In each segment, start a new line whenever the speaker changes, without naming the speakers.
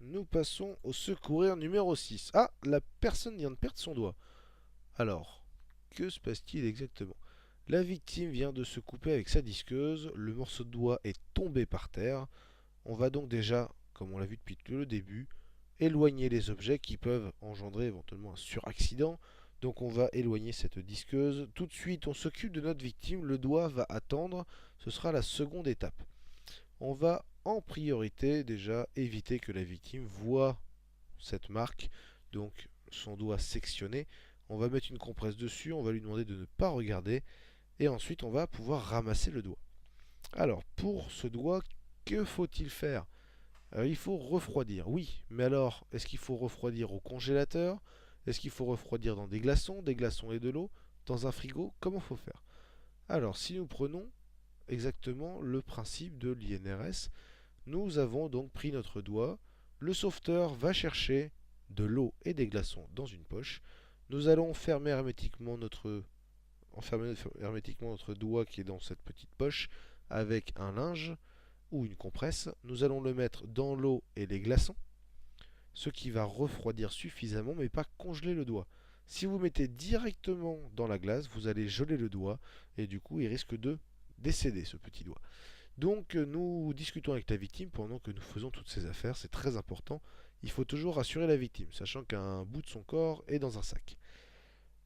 Nous passons au secourir numéro 6. Ah, la personne vient de perdre son doigt. Alors, que se passe-t-il exactement? La victime vient de se couper avec sa disqueuse, le morceau de doigt est tombé par terre. On va donc déjà, comme on l'a vu depuis le début, éloigner les objets qui peuvent engendrer éventuellement un suraccident. Donc on va éloigner cette disqueuse. Tout de suite, on s'occupe de notre victime. Le doigt va attendre. Ce sera la seconde étape. On va en priorité déjà éviter que la victime voit cette marque, donc son doigt sectionné. On va mettre une compresse dessus, on va lui demander de ne pas regarder, et ensuite on va pouvoir ramasser le doigt. Alors, pour ce doigt, que faut-il faire? Il faut refroidir, oui, mais alors, est-ce qu'il faut refroidir au congélateur? Est-ce qu'il faut refroidir dans des glaçons et de l'eau? Dans un frigo? Comment faut faire? Alors, si nous prenons exactement le principe de l'INRS, nous avons donc pris notre doigt, le sauveteur va chercher de l'eau et des glaçons dans une poche. Nous allons enfermer hermétiquement notre doigt qui est dans cette petite poche avec un linge ou une compresse. Nous allons le mettre dans l'eau et les glaçons, ce qui va refroidir suffisamment mais pas congeler le doigt. Si vous mettez directement dans la glace, vous allez geler le doigt et du coup il risque de décéder ce petit doigt. Donc nous discutons avec la victime pendant que nous faisons toutes ces affaires, c'est très important. Il faut toujours rassurer la victime, sachant qu'un bout de son corps est dans un sac.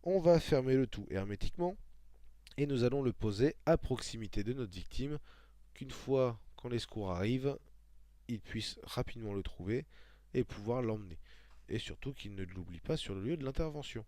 On va fermer le tout hermétiquement et nous allons le poser à proximité de notre victime, qu'une fois quand les secours arrivent, ils puissent rapidement le trouver et pouvoir l'emmener. Et surtout qu'il ne l'oublie pas sur le lieu de l'intervention.